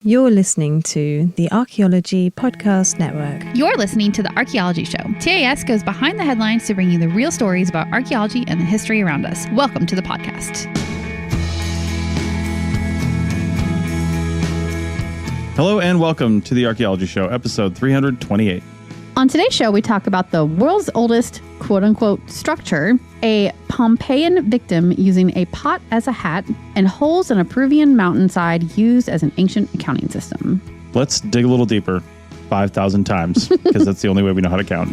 You're listening to the Archaeology Podcast Network. You're listening to the Archaeology Show. TAS goes behind the headlines to bring you the real stories about archaeology and the history around us. Welcome to the podcast. Hello and welcome to the Archaeology Show, episode 328. On today's show, we talk about the world's oldest quote-unquote structure, a Pompeian victim using a pot as a hat, and holes in a Peruvian mountainside used as an ancient accounting system. Let's dig a little deeper, 5,000 times, because that's the only way we know how to count.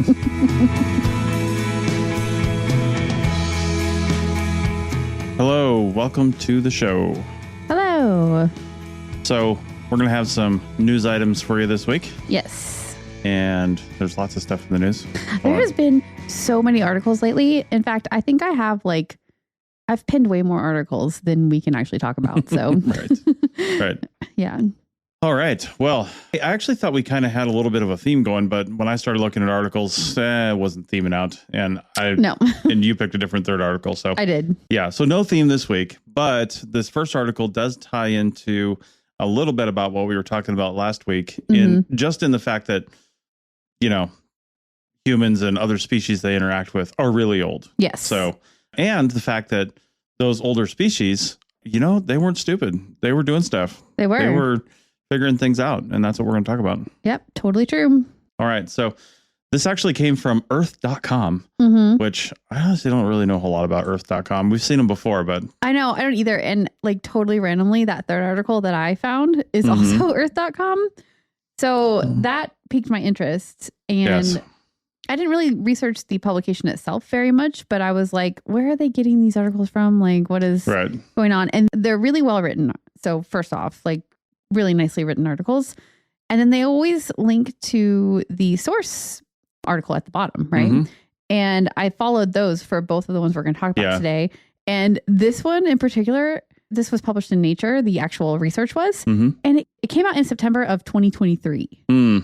Hello, welcome to the show. Hello. So, we're going to have some news items for you this week. Yes. And there's lots of stuff in the news. There has been so many articles lately. In fact, I think I've pinned way more articles than we can actually talk about. So, Right. Yeah. All right. Well, I actually thought we kind of had a little bit of a theme going, but when I started looking at articles, it wasn't theming out. And and you picked a different third article. So I did. Yeah. So no theme this week, but this first article does tie into a little bit about what we were talking about last week, in the fact that, you know, humans and other species they interact with are really old. Yes. So, and the fact that those older species, you know, they weren't stupid. They were doing stuff. They were figuring things out. And that's what we're going to talk about. Yep. Totally true. All right. So this actually came from earth.com, which I honestly don't really know a whole lot about earth.com. We've seen them before, but I know I don't either. And like totally randomly, that third article that I found is also earth.com. So that piqued my interest, and I didn't really research the publication itself very much, but I was like, where are they getting these articles from? Like, what is going on? And they're really well written. So first off, like really nicely written articles. And then they always link to the source article at the bottom, right? And I followed those for both of the ones we're going to talk about today. And this one in particular, this was published in Nature, the actual research was, and it came out in September of 2023.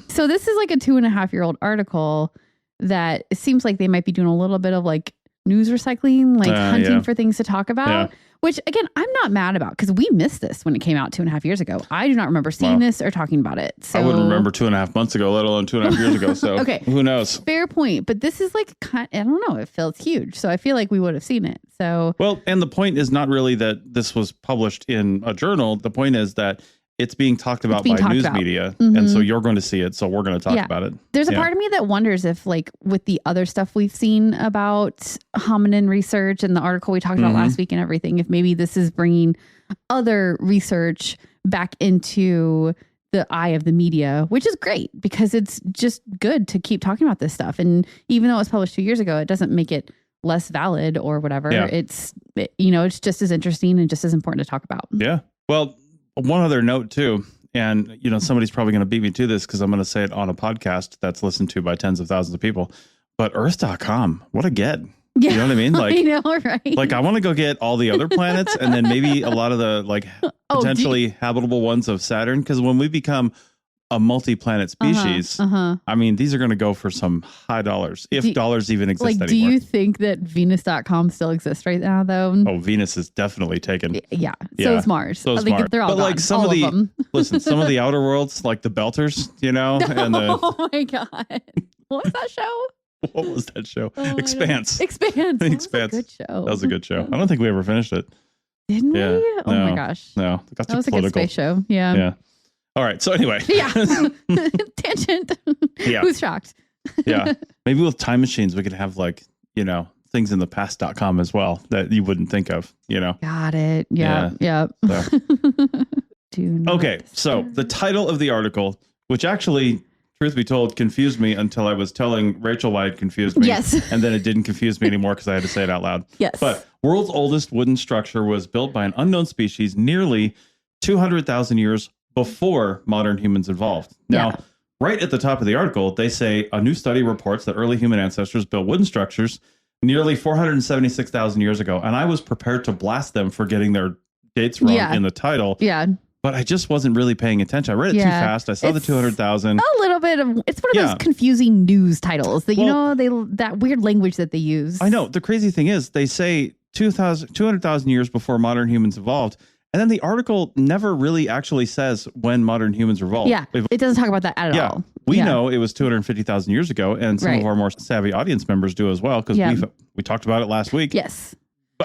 So this is like a 2.5-year-old article that it seems like they might be doing a little bit of like news recycling, like hunting for things to talk about, which again, I'm not mad about because we missed this when it came out 2.5 years ago. I do not remember seeing this or talking about it. So I wouldn't remember 2.5 months ago, let alone 2.5 years ago. So who knows? Fair point. But this is like, I don't know, it feels huge. So I feel like we would have seen it. So, well, and the point is not really that this was published in a journal. The point is that it's being talked about by news media. And so you're going to see it. So we're going to talk about it. There's a part of me that wonders if like with the other stuff we've seen about hominin research and the article we talked about last week and everything, if maybe this is bringing other research back into the eye of the media, which is great because it's just good to keep talking about this stuff. And even though it was published 2 years ago, it doesn't make it less valid or whatever. It's just as interesting and just as important to talk about. Yeah. Well, one other note too, and you know, somebody's probably going to beat me to this because I'm going to say it on a podcast that's listened to by tens of thousands of people, but earth.com, what a get. You know what I mean? Like, I know, right? Like I want to go get all the other planets and then maybe a lot of the like potentially habitable ones of Saturn. Because when we become a multi-planet species, I mean, these are going to go for some high dollars, if dollars even exist anymore. Do you think that Venus.com still exists right now, though? Oh, Venus is definitely taken. Yeah. So is Mars. So is Mars. They're all but gone. Like some of the, listen, some of the outer worlds, like the Belters, you know? And the, oh my God. What was that show? What was that show? Expanse. Expanse. Expanse. That was a good show. That was a good show. I don't think we ever finished it. Didn't we? Oh my gosh. No. That was a good space show. Yeah. Yeah. All right. So anyway. Tangent. Who's shocked? Maybe with time machines, we could have like, you know, things in the past.com as well that you wouldn't think of, you know. Got it. Yeah. So. Okay. So the title of the article, which actually, truth be told, confused me until I was telling Rachel why it confused me. Yes. And then it didn't confuse me anymore because I had to say it out loud. Yes. But world's oldest wooden structure was built by an unknown species nearly 200,000 years before modern humans evolved. Now, right at the top of the article, they say a new study reports that early human ancestors built wooden structures nearly 476,000 years ago. And I was prepared to blast them for getting their dates wrong in the title. Yeah. But I just wasn't really paying attention. I read it too fast. I saw the 200,000. A little bit of, it's one of those confusing news titles that, that weird language that they use. I know. The crazy thing is they say 200,000 years before modern humans evolved. And then the article never really actually says when modern humans evolved. Yeah, it doesn't talk about that at all. We know it was 250,000 years ago, and some of our more savvy audience members do as well, because we talked about it last week. Yes.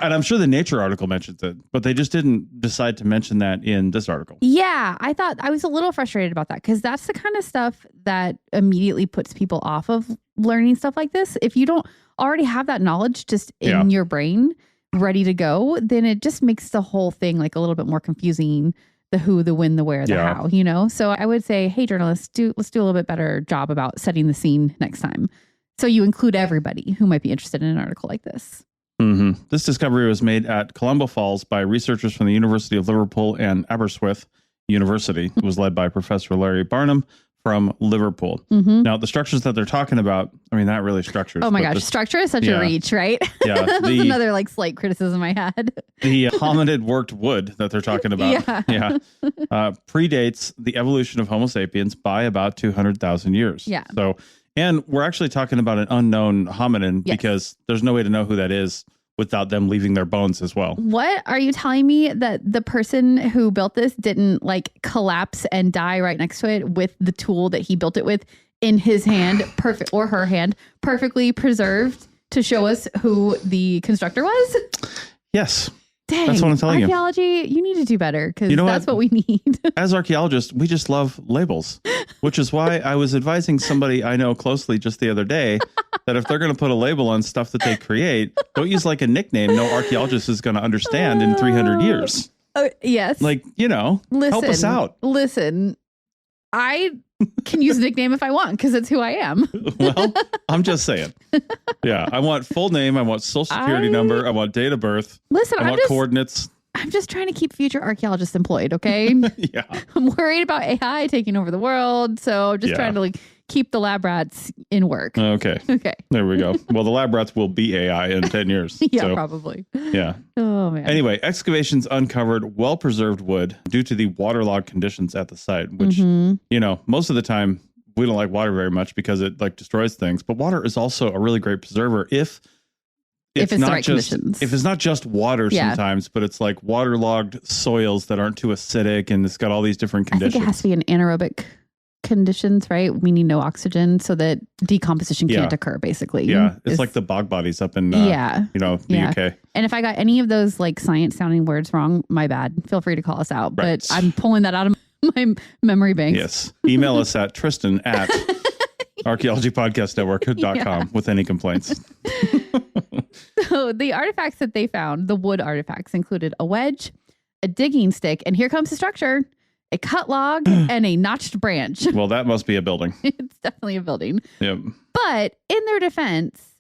And I'm sure the Nature article mentions it, but they just didn't decide to mention that in this article. Yeah, I was a little frustrated about that, because that's the kind of stuff that immediately puts people off of learning stuff like this. If you don't already have that knowledge just in your brain ready to go, then it just makes the whole thing like a little bit more confusing. The who, the when, the where, the how, you know? So I would say, hey, journalists, let's do a little bit better job about setting the scene next time. So you include everybody who might be interested in an article like this. Mm-hmm. This discovery was made at Kalambo Falls by researchers from the University of Liverpool and Aberystwyth University. It was led by Professor Larry Barnum from Liverpool. Mm-hmm. Now, the structures that they're talking about, I mean, not really structures. Oh my gosh, structure is such a reach, right? Yeah. That's another like slight criticism I had. The hominid worked wood that they're talking about predates the evolution of Homo sapiens by about 200,000 years. Yeah. So, and we're actually talking about an unknown hominin because there's no way to know who that is without them leaving their bones as well. What are you telling me, that the person who built this didn't like collapse and die right next to it with the tool that he built it with in his hand, perfect, or her hand, perfectly preserved to show us who the constructor was? Yes. Dang, that's what I'm telling archaeology, you need to do better, because that's what we need. As archaeologists, we just love labels, which is why I was advising somebody I know closely just the other day that if they're going to put a label on stuff that they create, don't use like a nickname no archaeologist is going to understand in 300 years. Yes. Like, you know, help us out. Listen, I can use a nickname if I want, because it's who I am. Well, I'm just saying. Yeah, I want full name. I want social security number. I want date of birth. Listen, I want coordinates. I'm just trying to keep future archaeologists employed, okay? Yeah. I'm worried about AI taking over the world, so I'm just trying to like keep the lab rats in work. Okay. There we go. Well, the lab rats will be AI in 10 years. Yeah, probably. Yeah. Oh, man. Anyway, excavations uncovered well-preserved wood due to the waterlogged conditions at the site, which, you know, most of the time we don't like water very much because it like destroys things. But water is also a really great preserver if it's the not right just conditions. If it's not just water sometimes, but it's like waterlogged soils that aren't too acidic and it's got all these different conditions. I think it has to be an anaerobic conditions, right? Meaning no oxygen, so that decomposition can't occur, basically. Yeah. It's like the bog bodies up in, you know, the UK. And if I got any of those like science sounding words wrong, my bad. Feel free to call us out. Right. But I'm pulling that out of my memory banks. Yes. Email us at Tristan at archaeologypodcastnetwork.com with any complaints. So the artifacts that they found, the wood artifacts, included a wedge, a digging stick, and here comes the structure, a cut log, and a notched branch. Well, that must be a building. It's definitely a building. Yep. But in their defense,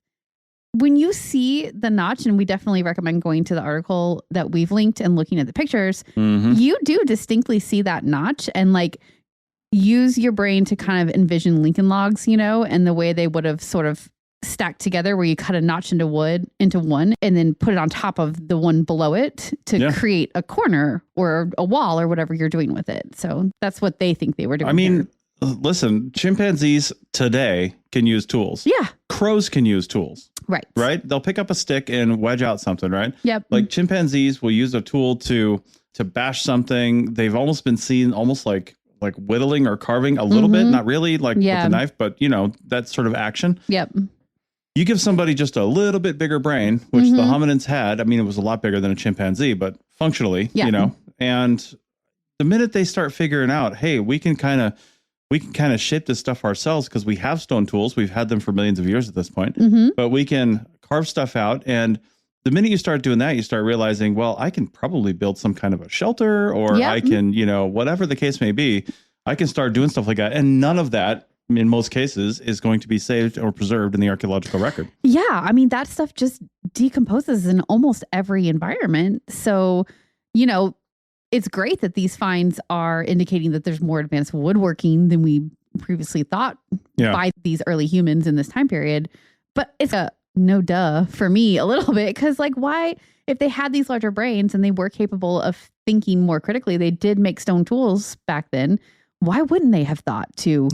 when you see the notch, and we definitely recommend going to the article that we've linked and looking at the pictures, you do distinctly see that notch, and like use your brain to kind of envision Lincoln logs, you know, and the way they would have sort of stacked together, where you cut a notch into wood into one and then put it on top of the one below it to create a corner or a wall or whatever you're doing with it. So that's what they think they were doing. I mean, listen, chimpanzees today can use tools. Yeah. Crows can use tools. Right. Right. They'll pick up a stick and wedge out something. Right. Yep. Like chimpanzees will use a tool to bash something. They've almost been seen almost like whittling or carving a little bit, not really like with a knife, but you know, that sort of action. Yep. You give somebody just a little bit bigger brain, which the hominins had. I mean, it was a lot bigger than a chimpanzee, but functionally, you know, and the minute they start figuring out, hey, we can kind of shape this stuff ourselves because we have stone tools. We've had them for millions of years at this point, but we can carve stuff out. And the minute you start doing that, you start realizing, well, I can probably build some kind of a shelter, or I can, you know, whatever the case may be, I can start doing stuff like that. And none of that, in most cases, is going to be saved or preserved in the archaeological record. Yeah. I mean, that stuff just decomposes in almost every environment. So, you know, it's great that these finds are indicating that there's more advanced woodworking than we previously thought by these early humans in this time period. But it's a no duh for me a little bit, because like, why, if they had these larger brains and they were capable of thinking more critically, they did make stone tools back then. Why wouldn't they have thought to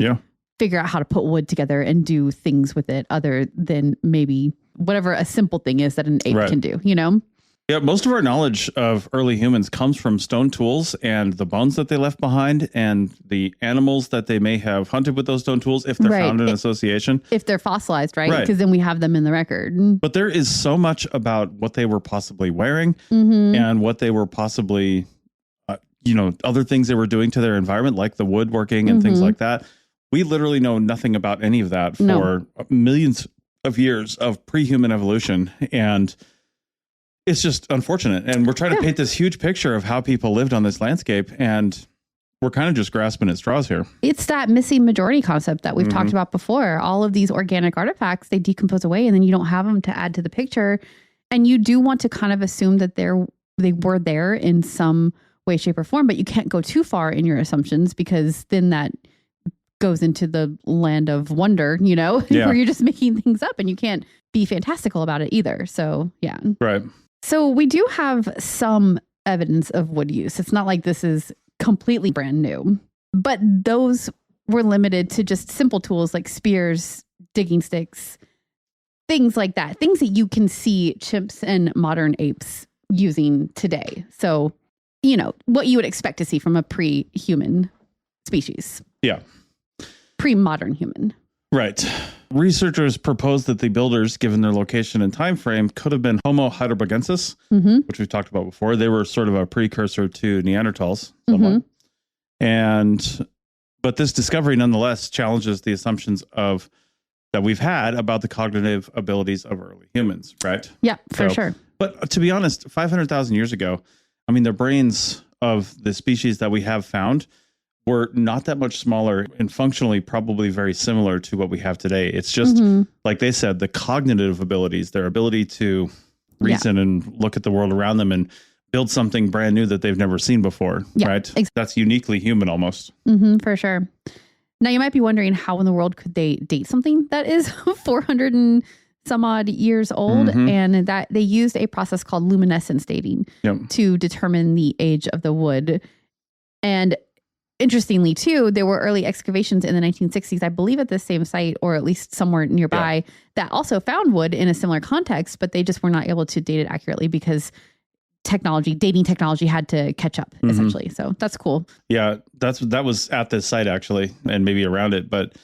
figure out how to put wood together and do things with it other than maybe whatever a simple thing is that an ape can do, you know? Yeah, most of our knowledge of early humans comes from stone tools and the bones that they left behind and the animals that they may have hunted with those stone tools if they're found in association. If they're fossilized, right? Because then we have them in the record. But there is so much about what they were possibly wearing and what they were possibly, other things they were doing to their environment, like the woodworking and things like that. We literally know nothing about any of that for millions of years of pre-human evolution. And it's just unfortunate. And we're trying to paint this huge picture of how people lived on this landscape. And we're kind of just grasping at straws here. It's that missing majority concept that we've talked about before. All of these organic artifacts, they decompose away and then you don't have them to add to the picture. And you do want to kind of assume that they were there in some way, shape, or form, but you can't go too far in your assumptions because then that goes into the land of wonder, where you're just making things up and you can't be fantastical about it either. So, yeah. Right. So we do have some evidence of wood use. It's not like this is completely brand new, but those were limited to just simple tools like spears, digging sticks, things like that. Things that you can see chimps and modern apes using today. So, what you would expect to see from a pre-human species. Yeah. Pre-modern human. Right. Researchers proposed that the builders, given their location and time frame, could have been Homo heidelbergensis, which we've talked about before. They were sort of a precursor to Neanderthals. But this discovery nonetheless challenges the assumptions that we've had about the cognitive abilities of early humans, right? Yeah, for sure. But to be honest, 500,000 years ago, the brains of the species that we have found were not that much smaller and functionally probably very similar to what we have today. It's just, like they said, the cognitive abilities, their ability to reason and look at the world around them and build something brand new that they've never seen before, right? Exactly. That's uniquely human almost. For sure. Now, you might be wondering how in the world could they date something that is 400 and some odd years old, and that they used a process called luminescence dating to determine the age of the wood. And interestingly, too, there were early excavations in the 1960s, I believe at the same site, or at least somewhere nearby, that also found wood in a similar context, but they just were not able to date it accurately because dating technology had to catch up, essentially. So that's cool. Yeah, that was at this site, actually, and maybe around it. But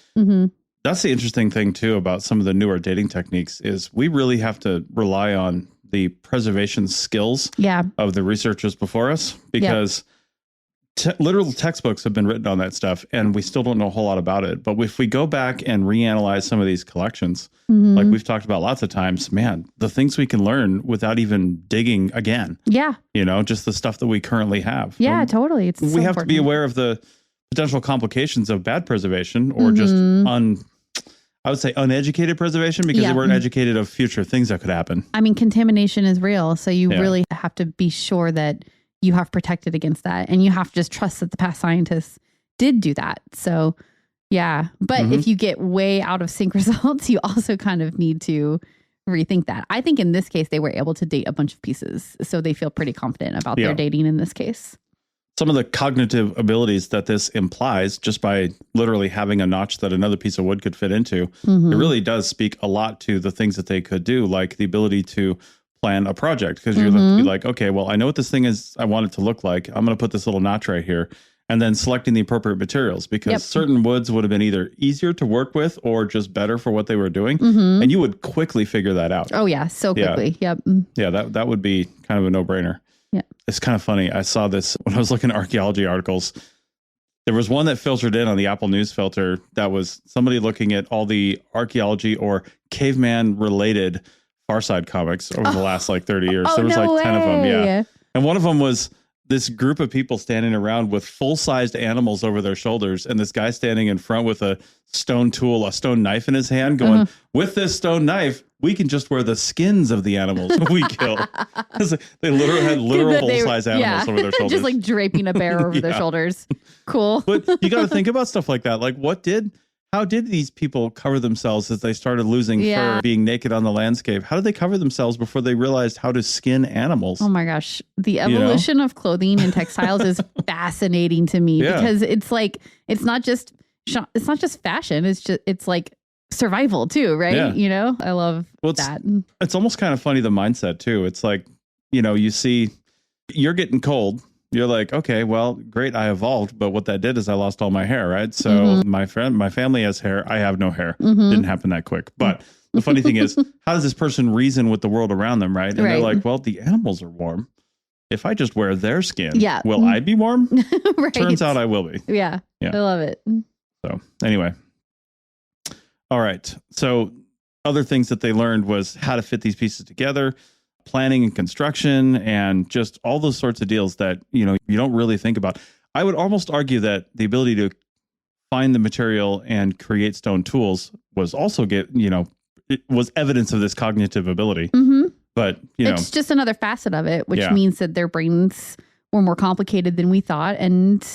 that's the interesting thing, too, about some of the newer dating techniques is we really have to rely on the preservation skills of the researchers before us, because literal textbooks have been written on that stuff and we still don't know a whole lot about it. But if we go back and reanalyze some of these collections, like we've talked about lots of times, man, the things we can learn without even digging again. Yeah. Just the stuff that we currently have. Yeah, totally. We have to be aware of the potential complications of bad preservation or just I would say uneducated preservation, because they weren't educated of future things that could happen. Contamination is real. So you really have to be sure that you have protected against that. And you have to just trust that the past scientists did do that. So, yeah. But if you get way out of sync results, you also kind of need to rethink that. I think in this case, they were able to date a bunch of pieces. So they feel pretty confident about their dating in this case. Some of the cognitive abilities that this implies, just by literally having a notch that another piece of wood could fit into, it really does speak a lot to the things that they could do, like the ability to plan a project, because you're be like, okay, well, I know what this thing is I want it to look like. I'm going to put this little notch right here, and then selecting the appropriate materials, because certain woods would have been either easier to work with or just better for what they were doing. And you would quickly figure that out. Oh yeah. So quickly. Yeah. That would be kind of a no-brainer. Yeah. It's kind of funny. I saw this when I was looking at archaeology articles. There was one that filtered in on the Apple News filter that was somebody looking at all the archaeology or caveman related Far Side comics over the last 30 years. There was 10 of them. Yeah. And one of them was this group of people standing around with full-sized animals over their shoulders, and this guy standing in front with a stone tool, a stone knife in his hand, going, with this stone knife, we can just wear the skins of the animals we kill. They literally had full-size animals over their shoulders. Just draping a bear over their shoulders. Cool. But you got to think about stuff like that. How did these people cover themselves as they started losing fur, being naked on the landscape? How did they cover themselves before they realized how to skin animals? Oh my gosh. The evolution of clothing and textiles is fascinating to me, because it's not just fashion. It's survival too, right? I love that. It's almost kind of funny, the mindset too. It's like you see, you're getting cold. You're like, okay, well, great, I evolved, but what that did is I lost all my hair, right? So my family has hair. I have no hair. Didn't happen that quick. But the funny thing is, how does this person reason with the world around them, right? And they're like, well, the animals are warm. If I just wear their skin, will I be warm? Right. Turns out I will be. Yeah. I love it. So anyway. All right. So other things that they learned was how to fit these pieces together, planning and construction, and just all those sorts of deals that, you don't really think about. I would almost argue that the ability to find the material and create stone tools was also it was evidence of this cognitive ability. But, it's just another facet of it, which means that their brains were more complicated than we thought. And,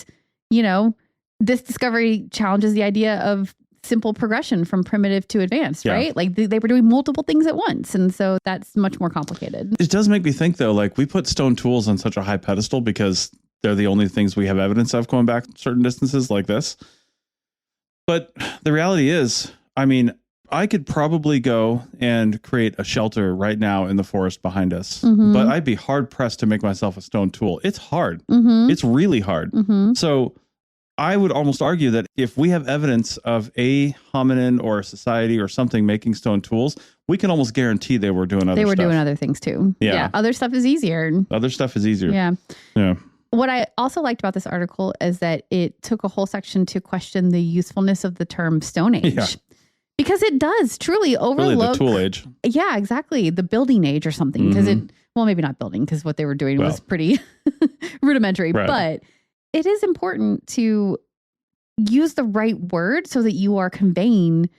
this discovery challenges the idea of simple progression from primitive to advanced, right? Like they were doing multiple things at once. And so that's much more complicated. It does make me think, though, like we put stone tools on such a high pedestal because they're the only things we have evidence of going back certain distances like this. But the reality is, I could probably go and create a shelter right now in the forest behind us, but I'd be hard pressed to make myself a stone tool. It's hard. It's really hard. So I would almost argue that if we have evidence of a hominin or a society or something making stone tools, we can almost guarantee they were doing other stuff. They were doing other things too. Yeah. Other stuff is easier. Yeah. What I also liked about this article is that it took a whole section to question the usefulness of the term Stone Age. Yeah. Because it does truly overlook really the tool age. Yeah, exactly. The building age or something. Because maybe not building, because what they were doing was pretty rudimentary. Right. But it is important to use the right word so that you are conveying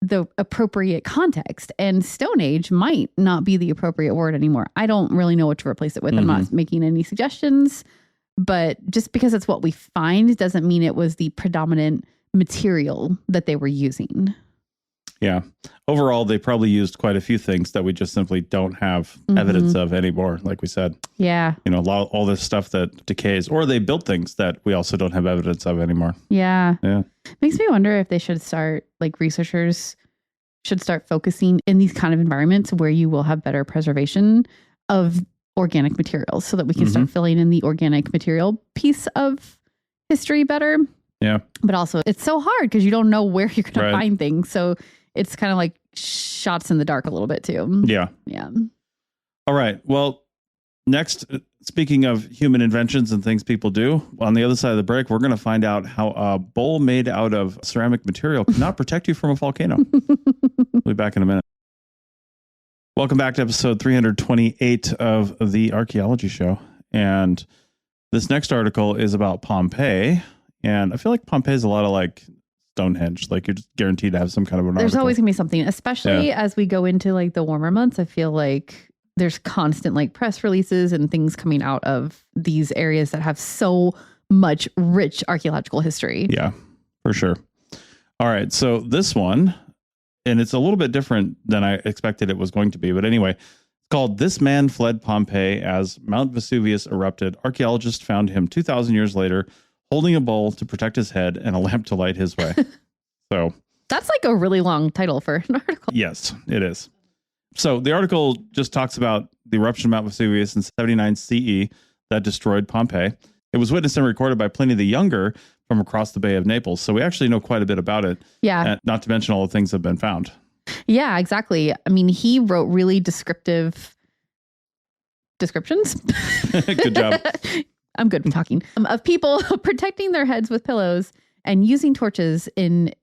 the appropriate context. And Stone Age might not be the appropriate word anymore. I don't really know what to replace it with. I'm not making any suggestions. But just because it's what we find doesn't mean it was the predominant material that they were using. Yeah. Overall, they probably used quite a few things that we just simply don't have evidence of anymore, like we said. Yeah. All this stuff that decays, or they built things that we also don't have evidence of anymore. Yeah. Yeah. Makes me wonder if they should start, researchers should start focusing in these kind of environments where you will have better preservation of organic materials so that we can start filling in the organic material piece of history better. Yeah. But also, it's so hard because you don't know where you're going to find things. So it's kind of like shots in the dark a little bit too. Yeah. Yeah. All right. Well, next, speaking of human inventions and things people do, on the other side of the break, we're going to find out how a bowl made out of ceramic material cannot protect you from a volcano. We'll be back in a minute. Welcome back to episode 328 of the Archaeology Show. And this next article is about Pompeii. And I feel like Pompeii is a lot of Stonehenge. You're just guaranteed to have some kind of an There's article. Always going to be something, especially as we go into the warmer months. I feel like there's constant press releases and things coming out of these areas that have so much rich archaeological history. Yeah, for sure. All right. So this one, and it's a little bit different than I expected it was going to be. But anyway, it's called This Man Fled Pompeii as Mount Vesuvius Erupted. Archaeologists found him 2,000 years later, holding a bowl to protect his head and a lamp to light his way. So that's a really long title for an article. Yes, it is. So the article just talks about the eruption of Mount Vesuvius in 79 CE that destroyed Pompeii. It was witnessed and recorded by Pliny the Younger from across the Bay of Naples. So we actually know quite a bit about it. Yeah. Not to mention all the things that have been found. Yeah, exactly. I mean, he wrote really descriptive descriptions. Good job. I'm good at talking. Of people protecting their heads with pillows and using torches in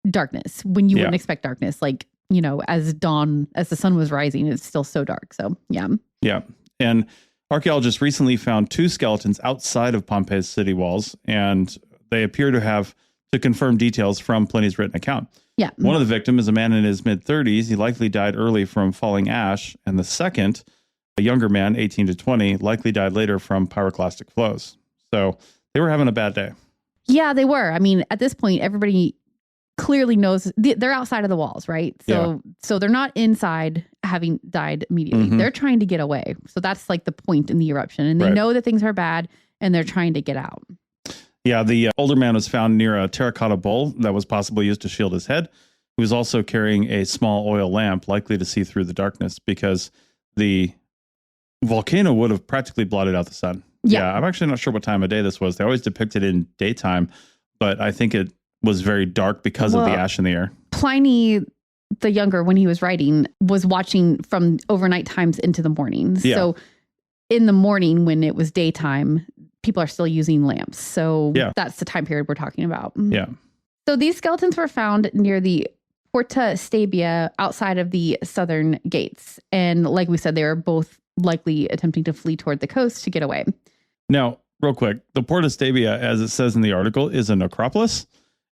darkness when you wouldn't expect darkness. As the sun was rising, it's still so dark. So, yeah. Yeah. And archaeologists recently found 2 skeletons outside of Pompeii's city walls, and they appear to confirm details from Pliny's written account. Yeah. One of the victims is a man in his mid-30s. He likely died early from falling ash. And the second, a younger man, 18 to 20, likely died later from pyroclastic flows. So they were having a bad day. Yeah, they were. I mean, at this point, everybody clearly knows they're outside of the walls, right? So they're not inside having died immediately. They're trying to get away. So that's the point in the eruption. And they know that things are bad and they're trying to get out. Yeah, the older man was found near a terracotta bowl that was possibly used to shield his head. He was also carrying a small oil lamp, likely to see through the darkness, because the volcano would have practically blotted out the sun. Yeah. I'm actually not sure what time of day this was. They always depict it in daytime, but I think it was very dark because of the ash in the air. Pliny the Younger, when he was writing, was watching from overnight times into the mornings. Yeah. So in the morning when it was daytime, people are still using lamps. So that's the time period we're talking about. Yeah. So these skeletons were found near the Porta Stabia outside of the southern gates. And like we said, they were both likely attempting to flee toward the coast to get away. Now, real quick, the Porta Stabia, as it says in the article, is a necropolis.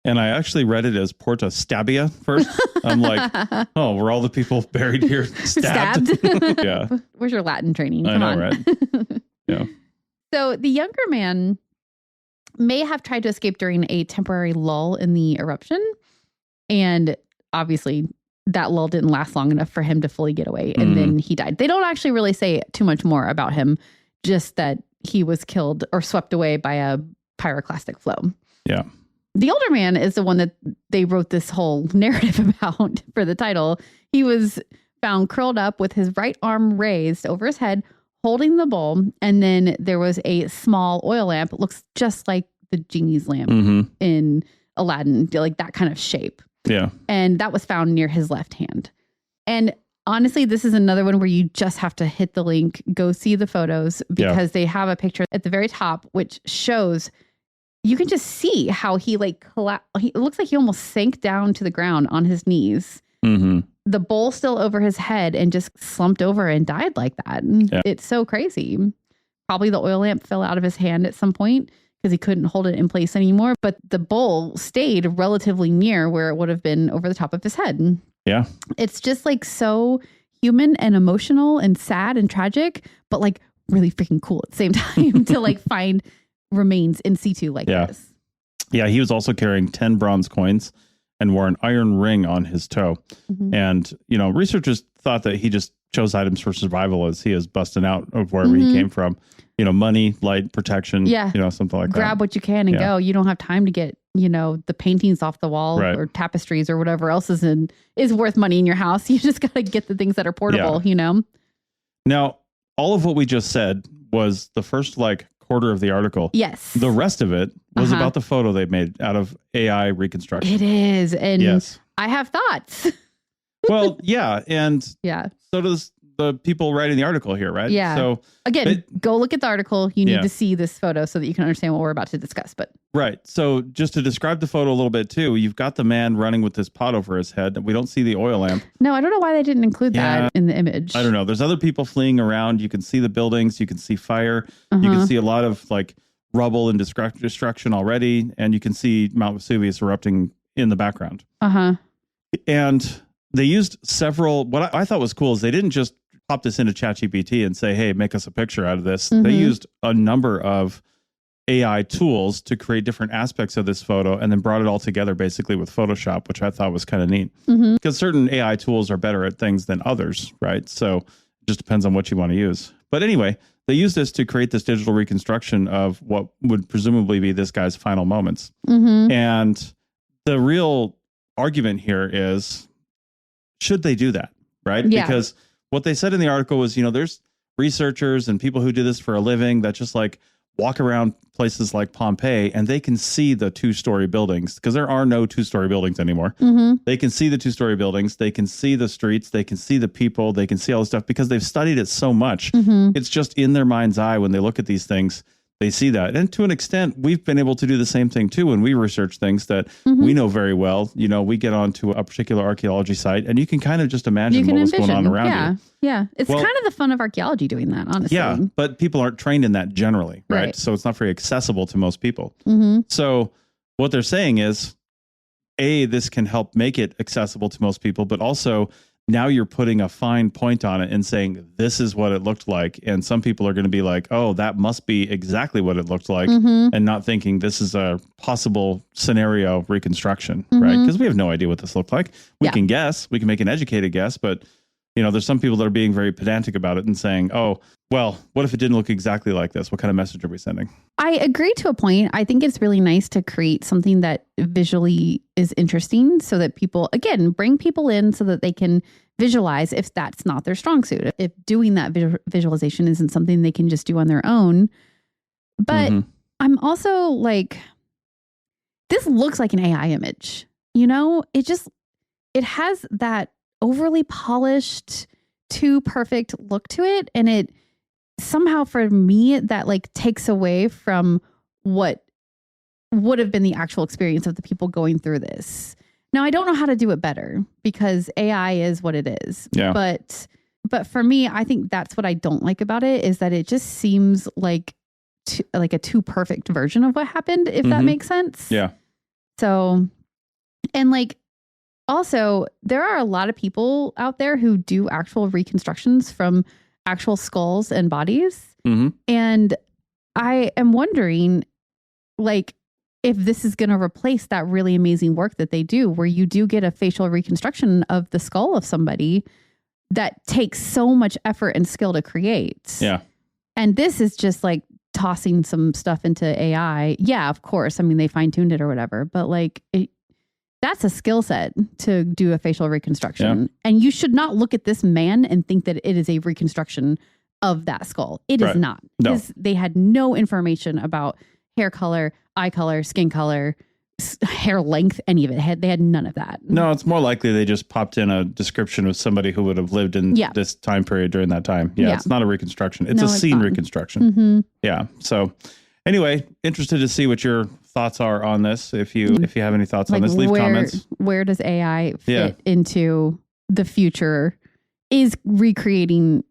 And I actually read it as Porta Stabia first. I'm like, oh, were all the people buried here stabbed? Yeah. Where's your Latin training? Come on. Right? Yeah. So the younger man may have tried to escape during a temporary lull in the eruption. And obviously, that lull didn't last long enough for him to fully get away. And then he died. They don't actually really say too much more about him, just that he was killed or swept away by a pyroclastic flow. Yeah. The older man is the one that they wrote this whole narrative about for the title. He was found curled up with his right arm raised over his head, holding the bowl. And then there was a small oil lamp. It looks just like the genie's lamp in Aladdin, like that kind of shape. Yeah. And that was found near his left hand. And honestly, this is another one where you just have to hit the link, go see the photos, because they have a picture at the very top, which shows, you can just see how he it looks like he almost sank down to the ground on his knees. The bowl still over his head and just slumped over and died like that. Yeah. It's so crazy. Probably the oil lamp fell out of his hand at some point because he couldn't hold it in place anymore. But the bowl stayed relatively near where it would have been over the top of his head. Yeah. It's just like so human and emotional and sad and tragic, but like really freaking cool at the same time to like find remains in situ like this. Yeah, he was also carrying 10 bronze coins and wore an iron ring on his toe. And, researchers thought that he just chose items for survival as he is busting out of wherever he came from. Money, light, protection, something like that. Grab what you can and go. You don't have time to get, the paintings off the wall or tapestries or whatever else is worth money in your house. You just got to get the things that are portable, Now, all of what we just said was the first quarter of the article. Yes. The rest of it was about the photo they made out of AI reconstruction. It is. And I have thoughts. Well, yeah. And so does the people writing the article here, right? Yeah. So again, go look at the article. You need to see this photo so that you can understand what we're about to discuss. But right. So just to describe the photo a little bit too, you've got the man running with this pot over his head. We don't see the oil lamp. No, I don't know why they didn't include that in the image. I don't know. There's other people fleeing around. You can see the buildings. You can see fire. You can see a lot of rubble and destruction already. And you can see Mount Vesuvius erupting in the background. And they used several, what I thought was cool is they didn't just pop this into ChatGPT and say, hey, make us a picture out of this. They used a number of AI tools to create different aspects of this photo and then brought it all together basically with Photoshop, which I thought was kind of neat. Because certain AI tools are better at things than others, right? So it just depends on what you want to use. But anyway, they used this to create this digital reconstruction of what would presumably be this guy's final moments. And the real argument here is, should they do that, right? Because what they said in the article was, there's researchers and people who do this for a living that just walk around places like Pompeii and they can see the 2-story buildings because there are no 2-story buildings anymore. They can see the 2-story buildings. They can see the streets. They can see the people. They can see all the stuff because they've studied it so much. It's just in their mind's eye when they look at these things. They see that. And to an extent, we've been able to do the same thing too when we research things that we know very well. We get onto a particular archaeology site and you can kind of just imagine what was going on around you. Yeah. It's kind of the fun of archaeology doing that, honestly. Yeah, but people aren't trained in that generally, right? So it's not very accessible to most people. So what they're saying is, A, this can help make it accessible to most people, but also now you're putting a fine point on it and saying, this is what it looked like. And some people are going to be like, oh, that must be exactly what it looked like. And not thinking this is a possible scenario reconstruction, right? Because we have no idea what this looked like. We can guess, we can make an educated guess, but there's some people that are being very pedantic about it and saying, oh, Well, what if it didn't look exactly like this? What kind of message are we sending? I agree to a point. I think it's really nice to create something that visually is interesting so that people, again, bring people in so that they can visualize if that's not their strong suit. If doing that visualization isn't something they can just do on their own. But I'm also like, this looks like an AI image. You know, it has that overly polished, too perfect look to it. And it somehow for me that like takes away from what would have been the actual experience of the people going through this. Now, I don't know how to do it better because AI is what it is. Yeah. But for me, I think that's what I don't like about it is that it just seems like a too perfect version of what happened, if that makes sense. Yeah. So, and like, also, there are a lot of people out there who do actual reconstructions from actual skulls and bodies. And I am wondering, like, if this is going to replace that really amazing work that they do, where you do get a facial reconstruction of the skull of somebody that takes so much effort and skill to create. Yeah. And this is just like tossing some stuff into AI. Yeah, of course. I mean, they fine-tuned it or whatever, but like that's a skill set to do a facial reconstruction. Yeah. And you should not look at this man and think that it is a reconstruction of that skull. It is not. No. They had no information about hair color, eye color, skin color, hair length, any of it. They had none of that. No, it's more likely they just popped in a description of somebody who would have lived in this time period during that time. Yeah, it's not a reconstruction. It's a scene reconstruction. Yeah. So anyway, interested to see what your thoughts are on this. If you have any thoughts on this, leave comments. Where does AI fit into the future? Is recreating,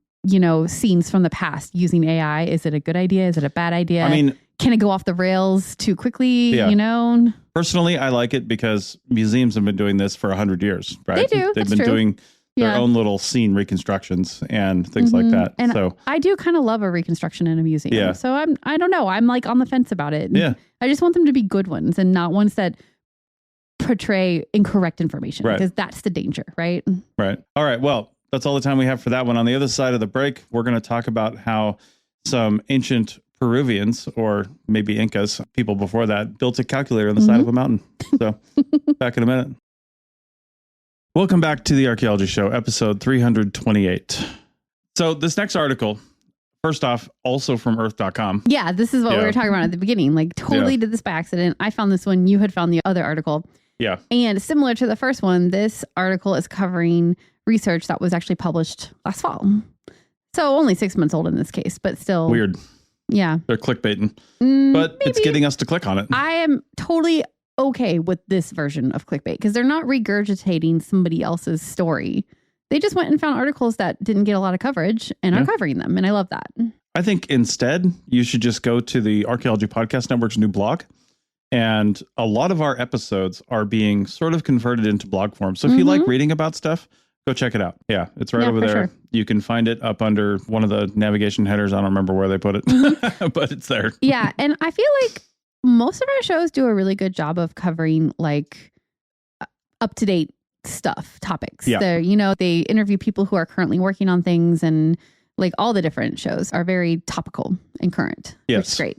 scenes from the past using AI, is it a good idea? Is it a bad idea? I mean, can it go off the rails too quickly? Personally, I like it because museums have been doing this for 100 years, right? They do. They've been doing their own little scene reconstructions and things like that. And so I do kind of love a reconstruction in a museum. Yeah. So I don't know. I'm like on the fence about it. Yeah. I just want them to be good ones and not ones that portray incorrect information because that's the danger, right? Right. All right. Well, that's all the time we have for that one. On the other side of the break, we're going to talk about how some ancient Peruvians, or maybe Incas, people before that, built a calculator on the side of a mountain. So back in a minute. Welcome back to the Archaeology Show, episode 328. So this next article, first off, also from earth.com. Yeah, this is what we were talking about at the beginning. Like totally did this by accident. I found this one. You had found the other article. Yeah. And similar to the first one, this article is covering research that was actually published last fall. So only 6 months old in this case, but still. Weird. Yeah. They're clickbaiting. But it's getting us to click on it. I am totally okay with this version of clickbait because they're not regurgitating somebody else's story. They just went and found articles that didn't get a lot of coverage and are covering them. And I love that. I think instead you should just go to the Archaeology Podcast Network's new blog. And a lot of our episodes are being sort of converted into blog form. So if you like reading about stuff, go check it out. Yeah, it's right over there. Sure. You can find it up under one of the navigation headers. I don't remember where they put it, but it's there. Yeah. And I feel like most of our shows do a really good job of covering like up-to-date stuff, topics. Yeah. They interview people who are currently working on things, and like all the different shows are very topical and current. Yes. Which is great.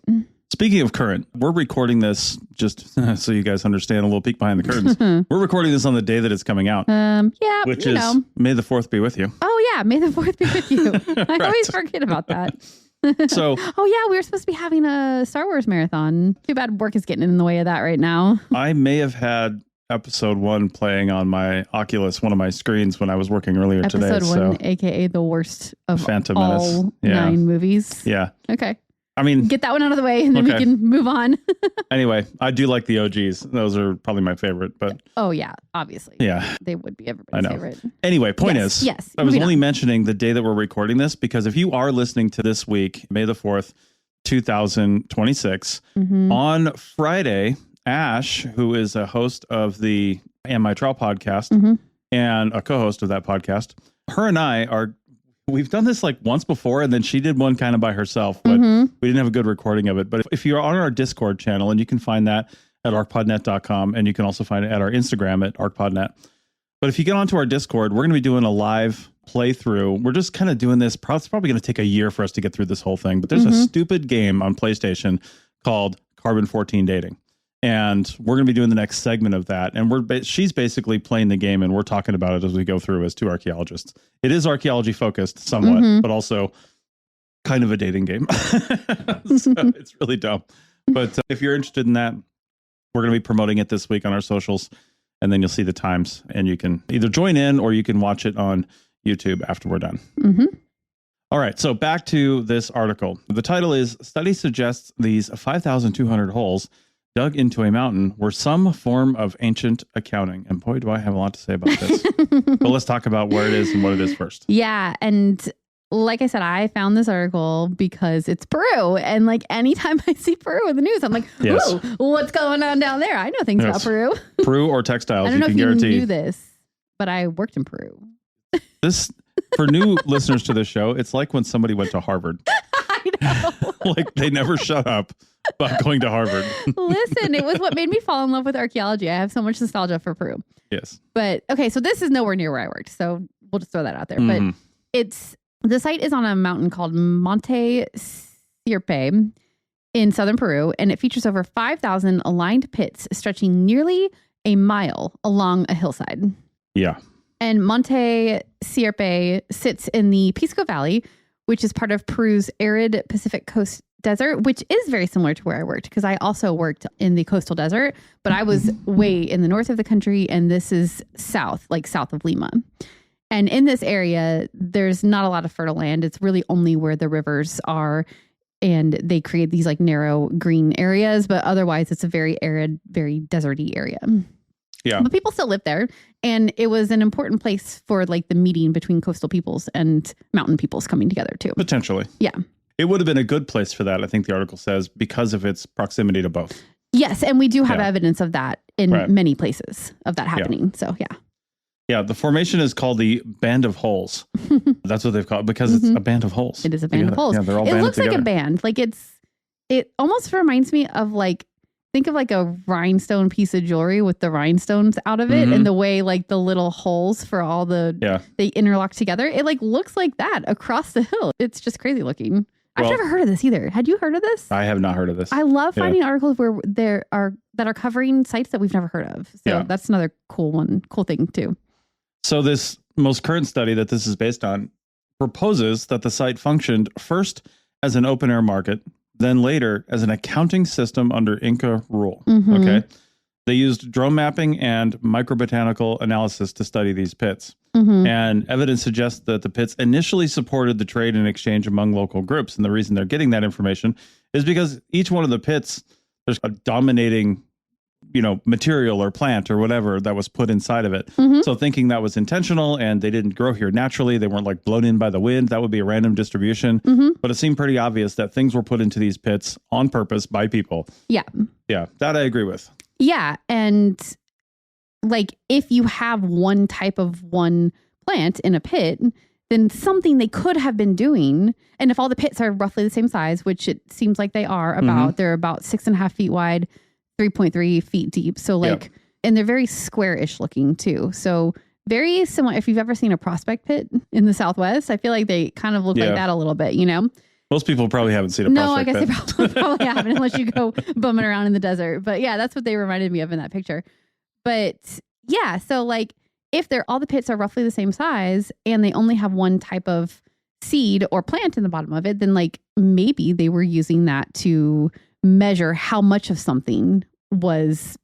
Speaking of current, we're recording this just so you guys understand a little peek behind the curtains. We're recording this on the day that it's coming out. Which is May the 4th be with you. Oh yeah, May the 4th be with you. I always forget about that. So, we were supposed to be having a Star Wars marathon. Too bad work is getting in the way of that right now. I may have had episode 1 playing on my Oculus, one of my screens, when I was working earlier today. Episode 1, aka the worst of Phantom all 9 movies. Yeah. Okay. I mean, get that one out of the way and then we can move on. Anyway, I do like the OGs. Those are probably my favorite, but oh yeah, obviously. Yeah. They would be everybody's favorite. Anyway, point is, I was only mentioning the day that we're recording this because if you are listening to this week, May the 4th, 2026, on Friday, Ash, who is a host of the And My Trial podcast and a co-host of that podcast, her and I we've done this like once before, and then she did one kind of by herself, but we didn't have a good recording of it. But if you're on our Discord channel, and you can find that at arcpodnet.com, and you can also find it at our Instagram at arcpodnet. But if you get onto our Discord, we're going to be doing a live playthrough. We're just kind of doing this. It's probably going to take a year for us to get through this whole thing. But there's a stupid game on PlayStation called Carbon 14 Dating. And we're going to be doing the next segment of that. And she's basically playing the game and we're talking about it as we go through as two archaeologists. It is archaeology focused somewhat, but also kind of a dating game. So it's really dumb. But if you're interested in that, we're going to be promoting it this week on our socials. And then you'll see the times and you can either join in or you can watch it on YouTube after we're done. All right. So back to this article. The title is Study Suggests These 5,200 Holes Dug into a Mountain Were Some Form of Ancient Accounting. And boy, do I have a lot to say about this. But let's talk about where it is and what it is first. Yeah. And like I said, I found this article because it's Peru. And like anytime I see Peru in the news, I'm like, ooh, what's going on down there? I know things about Peru. Peru or textiles, I don't know if you guarantee. knew this, but I worked in Peru. This, for new listeners to the show, it's like when somebody went to Harvard. I know. Like they never shut up about going to Harvard. Listen, it was what made me fall in love with archaeology. I have so much nostalgia for Peru. Yes. But okay, so this is nowhere near where I worked. So we'll just throw that out there. But the site is on a mountain called Monte Sierpe in southern Peru, and it features over 5,000 aligned pits stretching nearly a mile along a hillside. Yeah. And Monte Sierpe sits in the Pisco Valley, which is part of Peru's arid Pacific Coast Desert, which is very similar to where I worked because I also worked in the coastal desert, but I was way in the north of the country, and this is south, like south of Lima. And in this area, there's not a lot of fertile land. It's really only where the rivers are, and they create these like narrow green areas, but otherwise it's a very arid, very deserty area. Yeah. But people still live there. And it was an important place for like the meeting between coastal peoples and mountain peoples coming together too. Potentially. Yeah. It would have been a good place for that, I think the article says, because of its proximity to both. Yes. And we do have evidence of that in many places of that happening. Yeah. So, yeah. Yeah. The formation is called the Band of Holes. That's what they've called it because it's a band of holes. It is a band of holes. Yeah, they're all it looks together. Like a band. Like it almost reminds me of like, think of like a rhinestone piece of jewelry with the rhinestones out of it and the way like the little holes for all they interlock together. It like looks like that across the hill. It's just crazy looking. I've never heard of this either. Had you heard of this? I have not heard of this. I love finding articles where that are covering sites that we've never heard of. So that's another cool thing too. So this most current study that this is based on proposes that the site functioned first as an open air market, then later as an accounting system under Inca rule. Okay. They used drone mapping and microbotanical analysis to study these pits. And evidence suggests that the pits initially supported the trade and exchange among local groups. And the reason they're getting that information is because each one of the pits, there's a dominating, material or plant or whatever that was put inside of it. So thinking that was intentional and they didn't grow here naturally, they weren't like blown in by the wind, that would be a random distribution. But it seemed pretty obvious that things were put into these pits on purpose by people. Yeah. Yeah, that I agree with. Yeah. And like if you have one type of one plant in a pit, then something they could have been doing. And if all the pits are roughly the same size, which it seems like they are they're about 6.5 feet wide, 3.3 feet deep. So like, and they're very square-ish looking too. So very similar. If you've ever seen a prospect pit in the Southwest, I feel like they kind of look like that a little bit, Most people probably haven't seen a prospect pit. No, I guess they probably haven't unless you go bumming around in the desert. But yeah, that's what they reminded me of in that picture. But yeah, so like if all the pits are roughly the same size and they only have one type of seed or plant in the bottom of it, then like maybe they were using that to measure how much of something was,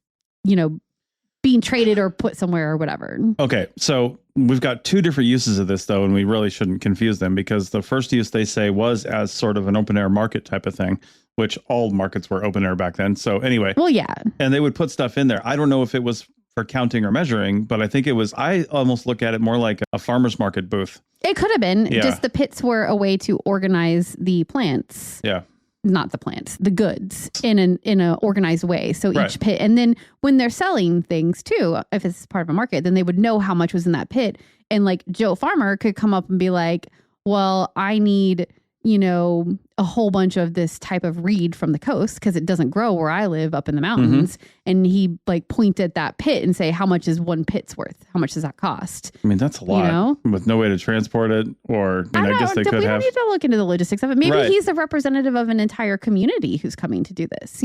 being traded or put somewhere or whatever. Okay. So we've got two different uses of this though, and we really shouldn't confuse them because the first use they say was as sort of an open air market type of thing, which all markets were open air back then. So anyway. Well, yeah. And they would put stuff in there. I don't know if it was for counting or measuring, but I think it was, I almost look at it more like a farmer's market booth. It could have been. Just the pits were a way to organize the plants. Yeah. Not the plants, the goods in a organized way. So each pit, and then when they're selling things too, if it's part of a market, then they would know how much was in that pit. And like Joe Farmer could come up and be like, well, I need, a whole bunch of this type of reed from the coast because it doesn't grow where I live up in the mountains. And he like point at that pit and say, how much is one pit's worth? How much does that cost? I mean, that's a lot with no way to transport it, or I guess they could have. We need to look into the logistics of it. Maybe he's a representative of an entire community who's coming to do this,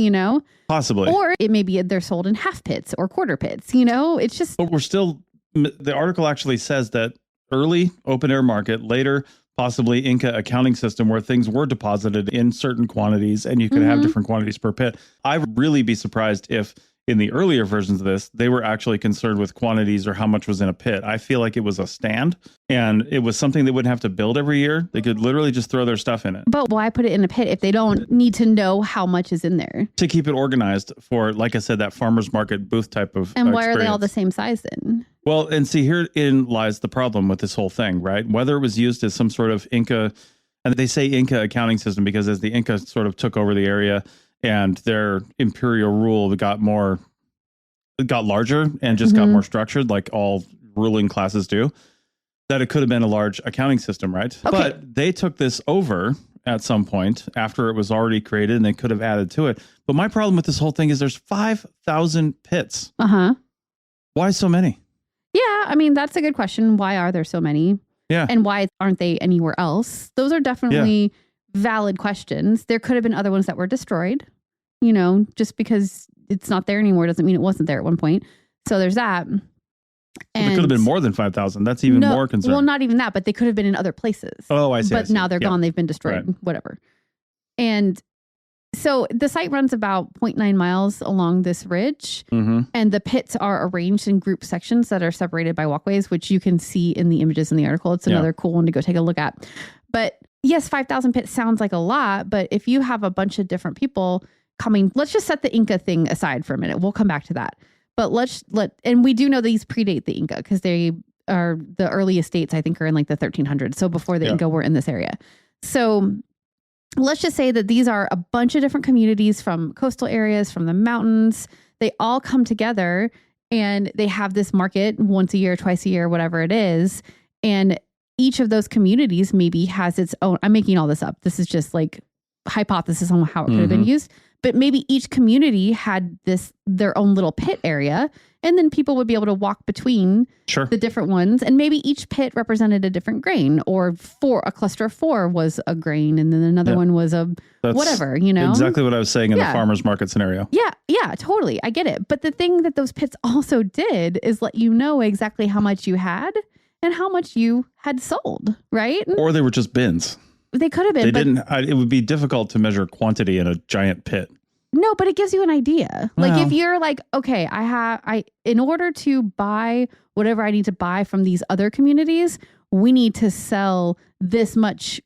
Possibly. Or it may be they're sold in half pits or quarter pits, it's just. But the article actually says that early open air market, later possibly Inca accounting system where things were deposited in certain quantities and you could have different quantities per pit. I would really be surprised if in the earlier versions of this, they were actually concerned with quantities or how much was in a pit. I feel like it was a stand and it was something they wouldn't have to build every year. They could literally just throw their stuff in it. But why put it in a pit if they don't need to know how much is in there? To keep it organized for, like I said, that farmer's market booth type of And why are they all the same size then? Well, and see, herein lies the problem with this whole thing, right? Whether it was used as some sort of Inca, and they say Inca accounting system because as the Inca sort of took over the area and their imperial rule got larger and just got more structured, like all ruling classes do, that it could have been a large accounting system, right? Okay. But they took this over at some point after it was already created and they could have added to it. But my problem with this whole thing is there's 5,000 pits. Why so many? Yeah, I mean, that's a good question. Why are there so many? Yeah. And why aren't they anywhere else? Those are definitely valid questions. There could have been other ones that were destroyed. Just because it's not there anymore doesn't mean it wasn't there at one point. So there's that. And it could have been more than 5,000. That's even more concerning. Well, not even that, but they could have been in other places. Oh, I see. But now they're gone. They've been destroyed, whatever. And so the site runs about 0.9 miles along this ridge, and the pits are arranged in group sections that are separated by walkways, which you can see in the images in the article. It's another cool one to go take a look at. But yes, 5,000 pits sounds like a lot, but if you have a bunch of different people coming, let's just set the Inca thing aside for a minute. We'll come back to that. But and we do know these predate the Inca because they are the earliest dates, I think, are in like the 1300s. So before the Inca were in this area. So let's just say that these are a bunch of different communities from coastal areas, from the mountains. They all come together and they have this market once a year, twice a year, whatever it is. And each of those communities maybe has its own, I'm making all this up. This is just like hypothesis on how it could have been used. But maybe each community had their own little pit area, and then people would be able to walk between the different ones. And maybe each pit represented a different grain, or a cluster of 4 was a grain, and then another one was whatever, Exactly what I was saying in the farmer's market scenario. Yeah, totally. I get it. But the thing that those pits also did is let you know exactly how much you had and how much you had sold, right? Or they were just bins. They could have been. It would be difficult to measure quantity in a giant pit. No, but it gives you an idea. Like if you're like, okay, in order to buy whatever I need to buy from these other communities, we need to sell this much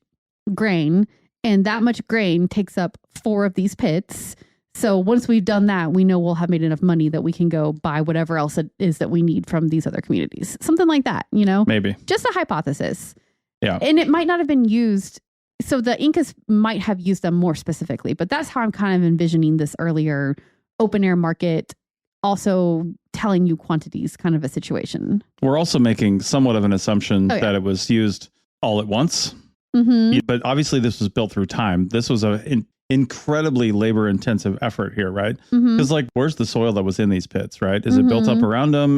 grain, and that much grain takes up 4 of these pits. So once we've done that, we know we'll have made enough money that we can go buy whatever else it is that we need from these other communities. Something like that, Maybe. Just a hypothesis. Yeah. And it might not have been used. So the Incas might have used them more specifically, but that's how I'm kind of envisioning this earlier open air market, also telling you quantities kind of a situation. We're also making somewhat of an assumption that it was used all at once. But obviously this was built through time. This was an incredibly labor intensive effort here, right? Because where's the soil that was in these pits, right? Is it built up around them?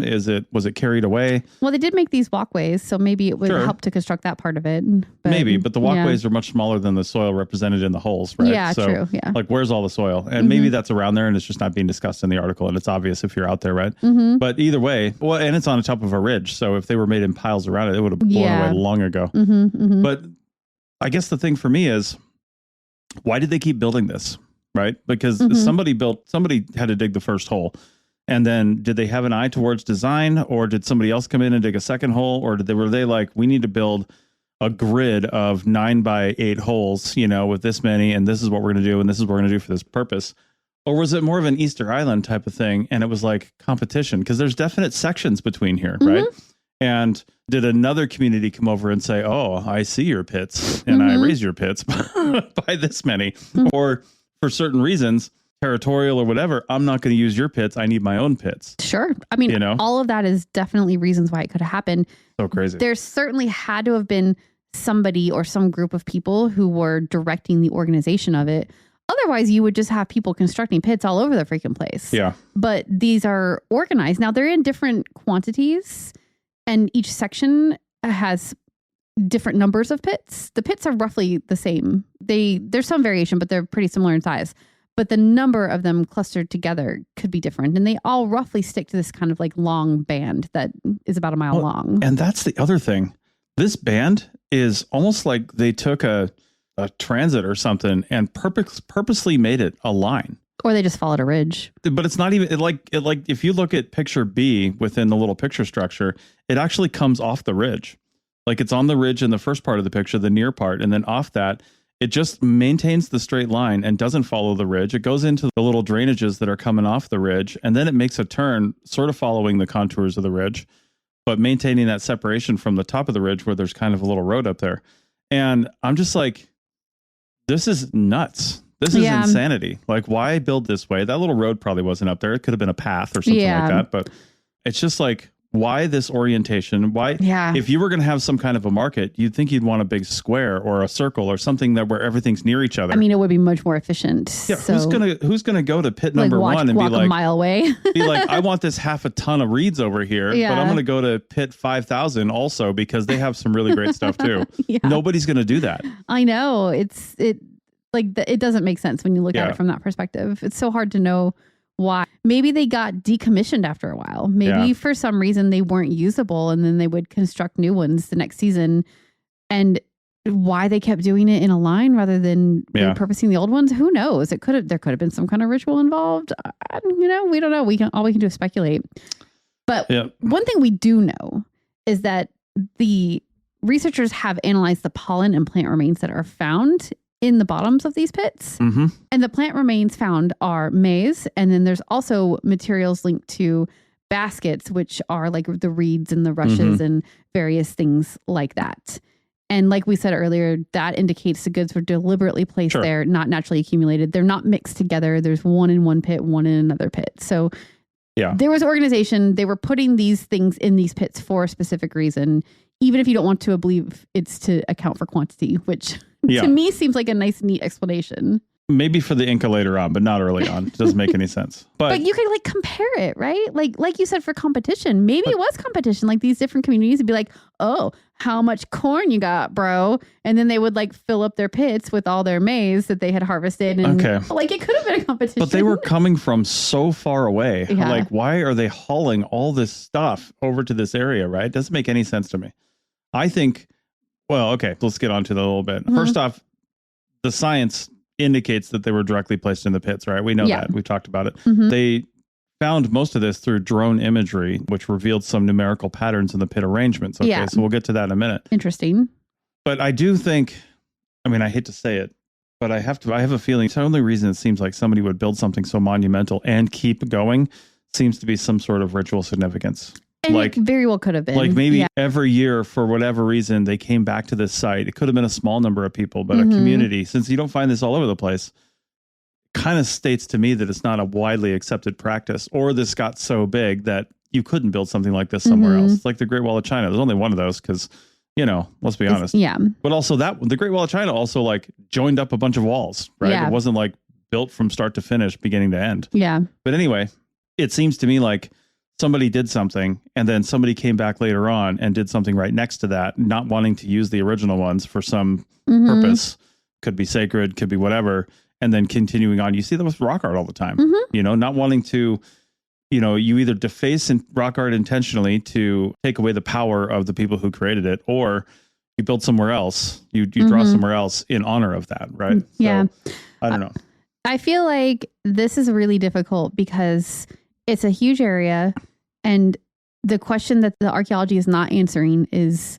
Was it carried away? Well, they did make these walkways, so maybe it would help to construct that part of it. But the walkways are much smaller than the soil represented in the holes, right? Yeah, so, true. Yeah. Where's all the soil? And maybe that's around there and it's just not being discussed in the article, and it's obvious if you're out there, right? But either way, and it's on the top of a ridge, so if they were made in piles around it, it would have blown away long ago. But I guess the thing for me is, why did they keep building this? Right? Because somebody had to dig the first hole. And then did they have an eye towards design, or did somebody else come in and dig a second hole? Or were they like, we need to build a grid of 9 by 8 holes, with this many, and this is what we're going to do, and this is what we're going to do for this purpose? Or was it more of an Easter Island type of thing? And it was like competition, because there's definite sections between here, right? And did another community come over and say, oh, I see your pits and I raise your pits by this many, or for certain reasons, territorial or whatever, I'm not going to use your pits. I need my own pits. Sure. I mean, all of that is definitely reasons why it could have happened. So crazy. There certainly had to have been somebody or some group of people who were directing the organization of it. Otherwise, you would just have people constructing pits all over the freaking place. Yeah. But these are organized. Now, they're in different quantities, and each section has different numbers of pits. The pits are roughly the same. There's some variation, but they're pretty similar in size. But the number of them clustered together could be different. And they all roughly stick to this kind of like long band that is about a mile long. And that's the other thing. This band is almost like they took a transit or something and purposely made it a line. Or they just followed a ridge. But it's not even it like if you look at picture B within the little picture structure, it actually comes off the ridge. Like it's on the ridge in the first part of the picture, the near part, and then off that, it just maintains the straight line and doesn't follow the ridge. It goes into the little drainages that are coming off the ridge, and then it makes a turn, sort of following the contours of the ridge, but maintaining that separation from the top of the ridge where there's kind of a little road up there. And I'm just like, this is nuts. This is insanity. Like, why build this way? That little road probably wasn't up there. It could have been a path or something like that. But it's just like, why this orientation? Why? Yeah. If you were going to have some kind of a market, you'd think you'd want a big square or a circle or something where everything's near each other. I mean, it would be much more efficient. Yeah. So, who's gonna go to pit number one and walk be like a mile away? Be like, I want this half a ton of reeds over here, but I'm going to go to pit 5,000 also because they have some really great stuff too. Nobody's going to do that. I know it doesn't make sense when you look at it from that perspective. It's so hard to know why. Maybe they got decommissioned after a while. Maybe for some reason they weren't usable, and then they would construct new ones the next season. And why they kept doing it in a line rather than repurposing the old ones, who knows? There could have been some kind of ritual involved. We don't know. All we can do is speculate. But one thing we do know is that the researchers have analyzed the pollen and plant remains that are found in the bottoms of these pits. Mm-hmm. And the plant remains found are maize. And then there's also materials linked to baskets, which are like the reeds and the rushes and various things like that. And like we said earlier, that indicates the goods were deliberately placed there, not naturally accumulated. They're not mixed together. There's one in one pit, one in another pit. So there was organization. They were putting these things in these pits for a specific reason, even if you don't want to believe it's to account for quantity, which to me seems like a nice, neat explanation. Maybe for the Inca later on, but not early on. It doesn't make any sense. But you could like compare it, right? Like you said, for competition, maybe it was competition. Like these different communities would be like, oh, how much corn you got, bro? And then they would like fill up their pits with all their maize that they had harvested. And like it could have been a competition. But they were coming from so far away. Yeah. Like, why are they hauling all this stuff over to this area, right? It doesn't make any sense to me. I think, well, okay, let's get on to that a little bit. First off, the science indicates that they were directly placed in the pits, right? We know that. We've talked about it. They found most of this through drone imagery, which revealed some numerical patterns in the pit arrangements. Okay, so we'll get to that in a minute. Interesting. But I do think, I mean, I hate to say it, but I have a feeling the only reason it seems like somebody would build something so monumental and keep going seems to be some sort of ritual significance. And like, it very well could have been. Like maybe every year, for whatever reason, they came back to this site. It could have been a small number of people, but a community, since you don't find this all over the place, kind of states to me that it's not a widely accepted practice, or this got so big that you couldn't build something like this somewhere else. It's like the Great Wall of China. There's only one of those because, let's be honest. Yeah. But also the Great Wall of China also like joined up a bunch of walls, right? Yeah. It wasn't like built from start to finish, beginning to end. Yeah. But anyway, it seems to me like somebody did something and then somebody came back later on and did something right next to that, not wanting to use the original ones for some purpose. Could be sacred, could be whatever. And then continuing on. You see that with rock art all the time, not wanting to, you either deface rock art intentionally to take away the power of the people who created it, or you build somewhere else, you draw somewhere else in honor of that. Right. Yeah. So, I don't know. I feel like this is really difficult because it's a huge area, and the question that the archaeology is not answering is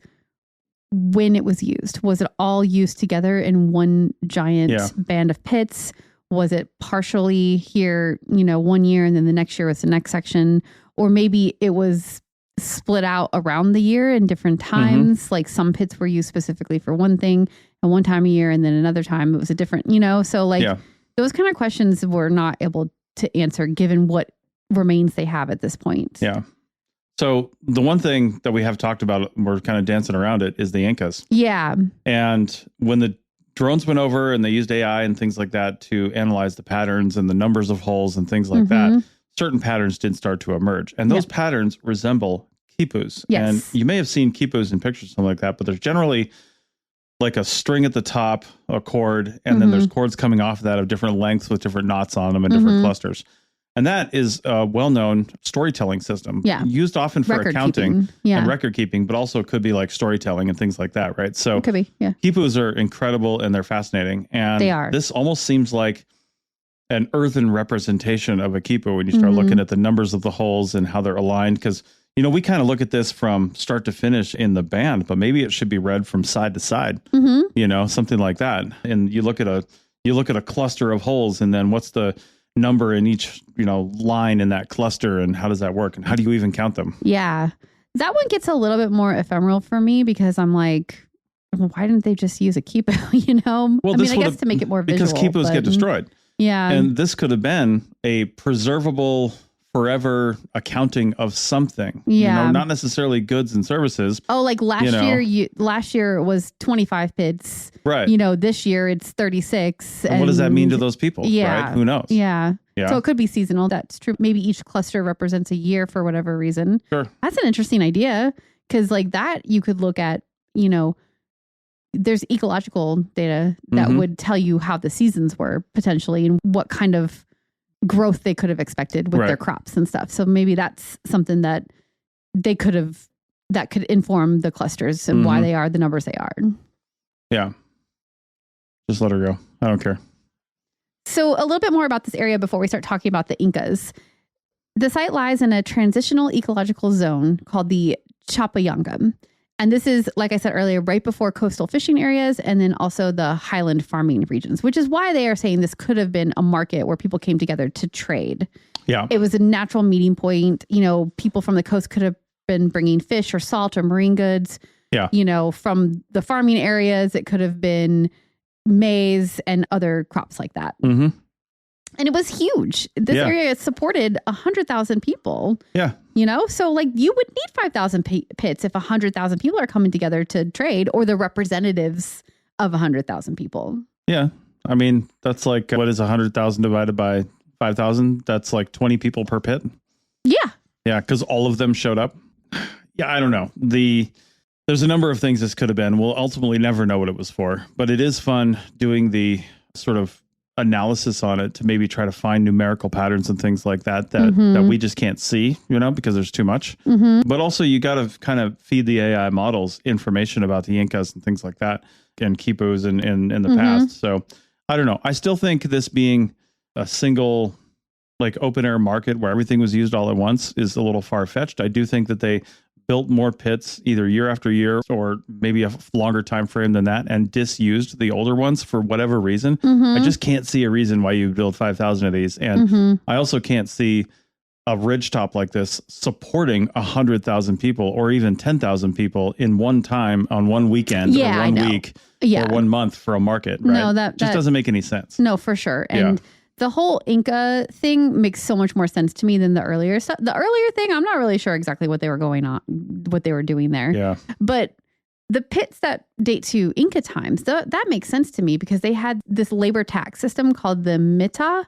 when it was used. Was it all used together in one giant band of pits? Was it partially here, 1 year, and then the next year was the next section? Or maybe it was split out around the year in different times. Like some pits were used specifically for one thing and one time a year, and then another time it was a different, so like those kind of questions were not able to answer given what remains they have at this point. Yeah. So the one thing that we have talked about, we're kind of dancing around it, is the Incas. Yeah. And when the drones went over and they used AI and things like that to analyze the patterns and the numbers of holes and things like that, certain patterns did start to emerge. And those patterns resemble quipus. Yes. And you may have seen quipus in pictures, something like that, but there's generally like a string at the top, a cord, and then there's cords coming off of that of different lengths with different knots on them and different clusters. And that is a well-known storytelling system, used often for accounting and record keeping, but also could be like storytelling and things like that, right? So it could be, quipus are incredible and they're fascinating. And they are. This almost seems like an earthen representation of a quipu when you start looking at the numbers of the holes and how they're aligned. Because, you know, we kind of look at this from start to finish in the band, but maybe it should be read from side to side, you know, something like that. And you look at a cluster of holes, and then what's the number in each, you know, line in that cluster, and how does that work, and how do you even count them? Yeah. That one gets a little bit more ephemeral for me because I'm like, well, why didn't they just use a quipu, you know? Well, I mean, I guess to make it more visual. Because quipus get destroyed. Yeah. And this could have been a preservable forever accounting of something. Yeah. You know, not necessarily goods and services. Oh, like last year it was 25 pits. Right. You know, this year it's 36. And what does that mean to those people? Yeah. Right? Who knows? Yeah. Yeah. So it could be seasonal. That's true. Maybe each cluster represents a year for whatever reason. Sure. That's an interesting idea, because like that you could look at, you know, there's ecological data that would tell you how the seasons were potentially and what kind of growth they could have expected with their crops and stuff. So maybe that's something that they could have, that could inform the clusters and why they are the numbers they are. Yeah. Just let her go. I don't care. So a little bit more about this area before we start talking about the Incas. The site lies in a transitional ecological zone called the Chapayanga. And this is, like I said earlier, right before coastal fishing areas and then also the highland farming regions, which is why they are saying this could have been a market where people came together to trade. Yeah. It was a natural meeting point. You know, people from the coast could have been bringing fish or salt or marine goods. Yeah. You know, from the farming areas, it could have been maize and other crops like that. And it was huge. This area supported 100,000 people. Yeah. You know, so like you would need 5,000 pits if 100,000 people are coming together to trade, or the representatives of 100,000 people. Yeah. I mean, that's like, what is 100,000 divided by 5,000? That's like 20 people per pit. Yeah. Yeah. Because all of them showed up. Yeah. I don't know. There's a number of things this could have been. We'll ultimately never know what it was for, but it is fun doing the sort of analysis on it to maybe try to find numerical patterns and things like that that we just can't see, you know, because there's too much. But also you got to kind of feed the AI models information about the Incas and things like that and quipus in the past. So I don't know. I still think this being a single like open air market where everything was used all at once is a little far fetched. I do think that they built more pits either year after year or maybe a longer time frame than that and disused the older ones for whatever reason. I just can't see a reason why you build 5,000 of these. And I also can't see a ridgetop like this supporting 100,000 people or even 10,000 people in one time on one weekend or one week or 1 month for a market. Right? No, that just doesn't make any sense. No, for sure. And the whole Inca thing makes so much more sense to me than the earlier stuff. The earlier thing, I'm not really sure exactly what they were what they were doing there. Yeah. But the pits that date to Inca times, that makes sense to me because they had this labor tax system called the mita.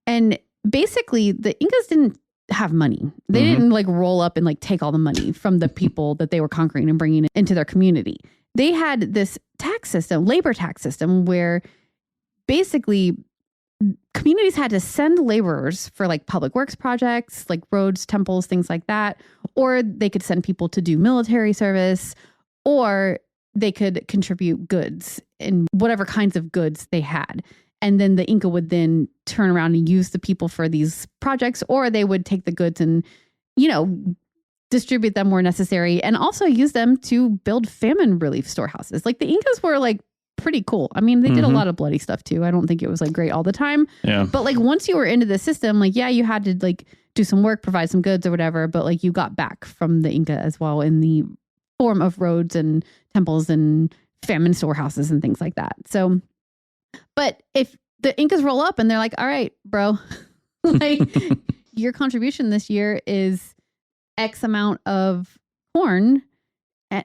And basically the Incas didn't have money. They didn't like roll up and like take all the money from the people that they were conquering and bringing into their community. They had this tax system, labor tax system, where basically communities had to send laborers for like public works projects, like roads, temples, things like that. Or they could send people to do military service, or they could contribute goods and whatever kinds of goods they had. And then the Inca would then turn around and use the people for these projects, or they would take the goods and, you know, distribute them where necessary and also use them to build famine relief storehouses. Like the Incas were like pretty cool. I mean, they did a lot of bloody stuff too. I don't think it was like great all the time. Yeah. But like once you were into the system, like, yeah, you had to like do some work, provide some goods or whatever, but like you got back from the Inca as well in the form of roads and temples and famine storehouses and things like that. So, but if the Incas roll up and they're like, all right, bro, like your contribution this year is X amount of corn.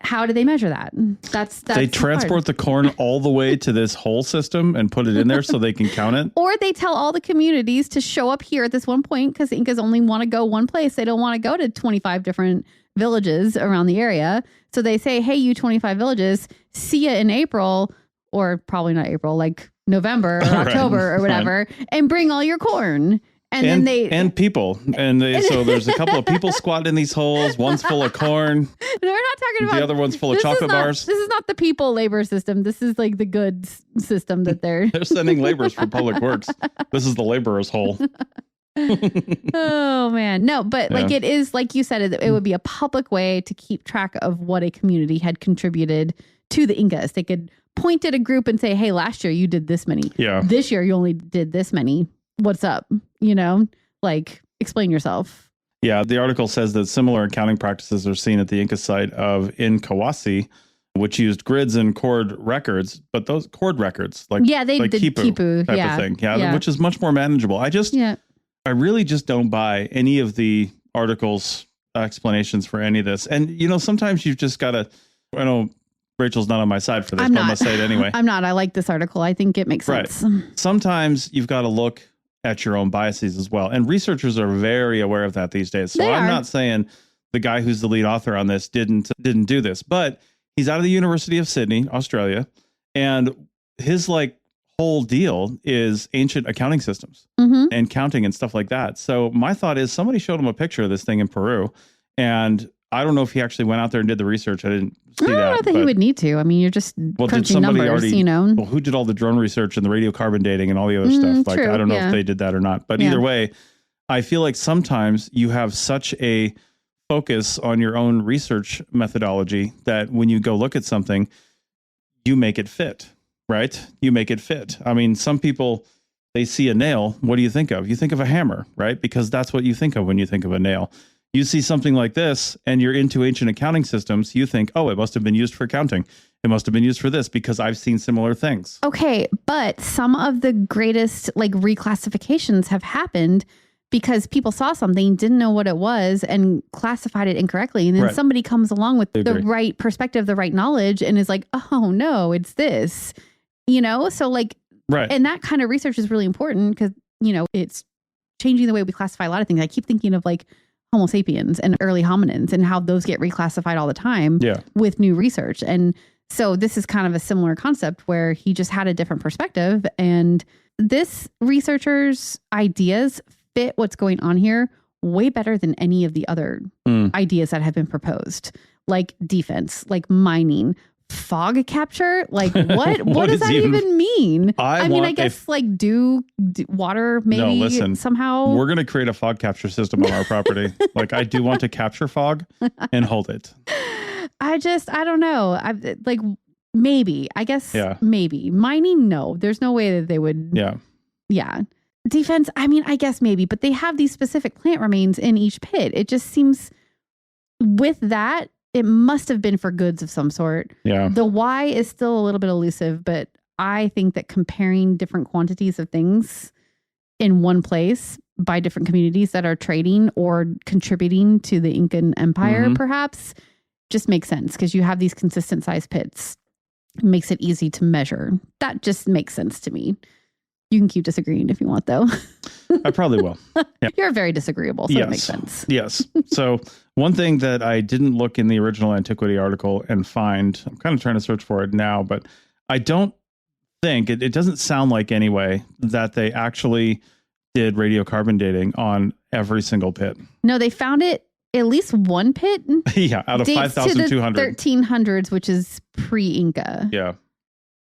How do they measure that? That's they transport the corn all the way to this whole system and put it in there so they can count it. Or they tell all the communities to show up here at this one point because the Incas only want to go one place. They don't want to go to 25 different villages around the area. So they say, hey, you 25 villages, see ya in April, or probably not April, like November or October or whatever, and bring all your corn. And people. So there's a couple of people squatting in these holes. One's full of corn. No, we're not talking about. The other one's full of chocolate bars. This is not the people labor system. This is like the goods system that they're. They're sending laborers for public works. This is the laborer's hole. Oh, man. No, but like it is, like you said, it would be a public way to keep track of what a community had contributed to the Incas. They could point at a group and say, hey, last year you did this many. Yeah. This year you only did this many. What's up? Like explain yourself. Yeah. The article says that similar accounting practices are seen at the Inca site of Incahuasi, which used grids and cord records, but those cord records, like, they like did quipu type of thing. Yeah. Which is much more manageable. I really just don't buy any of the article's explanations for any of this. And, sometimes you've just got to, I know Rachel's not on my side for this, but I'm going to say it anyway. I'm not. I like this article. I think it makes sense. Sometimes you've got to look at your own biases as well. And researchers are very aware of that these days. So I'm not saying the guy who's the lead author on this didn't do this, but he's out of the University of Sydney, Australia. And his whole deal is ancient accounting systems and counting and stuff like that. So my thought is somebody showed him a picture of this thing in Peru, and I don't know if he actually went out there and did the research. I didn't see that. I don't think he would need to. I mean, you're just crunching numbers, Well, who did all the drone research and the radiocarbon dating and all the other stuff? True, I don't know if they did that or not. But either way, I feel like sometimes you have such a focus on your own research methodology that when you go look at something, you make it fit, right? You make it fit. I mean, some people, they see a nail. What do you think of? You think of a hammer, right? Because that's what you think of when you think of a nail. You see something like this and you're into ancient accounting systems, you think, oh, it must have been used for accounting. It must have been used for this because I've seen similar things. Okay, but some of the greatest reclassifications have happened because people saw something, didn't know what it was, and classified it incorrectly. And then somebody comes along with the right perspective, the right knowledge, and is like, oh, no, it's this. So and that kind of research is really important because, it's changing the way we classify a lot of things. I keep thinking of Homo sapiens and early hominins and how those get reclassified all the time with new research. And so this is kind of a similar concept where he just had a different perspective. And this researcher's ideas fit what's going on here way better than any of the other ideas that have been proposed, like defense, like mining, fog capture. What does that even mean? I guess do water maybe somehow. We're going to create a fog capture system on our property. I do want to capture fog and hold it. I don't know. Maybe, I guess maybe. Mining, no. There's no way that they would. Yeah. Defense, I guess maybe, but they have these specific plant remains in each pit. It just seems with that, it must have been for goods of some sort. Yeah. The why is still a little bit elusive, but I think that comparing different quantities of things in one place by different communities that are trading or contributing to the Incan Empire, perhaps, just makes sense because you have these consistent size pits. It makes it easy to measure. That just makes sense to me. You can keep disagreeing if you want, though. I probably will. Yeah. You're very disagreeable, so it makes sense. Yes. So one thing that I didn't look in the original antiquity article and find, I'm kind of trying to search for it now, but I don't think, it doesn't sound like anyway, that they actually did radiocarbon dating on every single pit. No, they found it at least one pit. Out of 5,200. 1300s, which is pre-Inca. Yeah.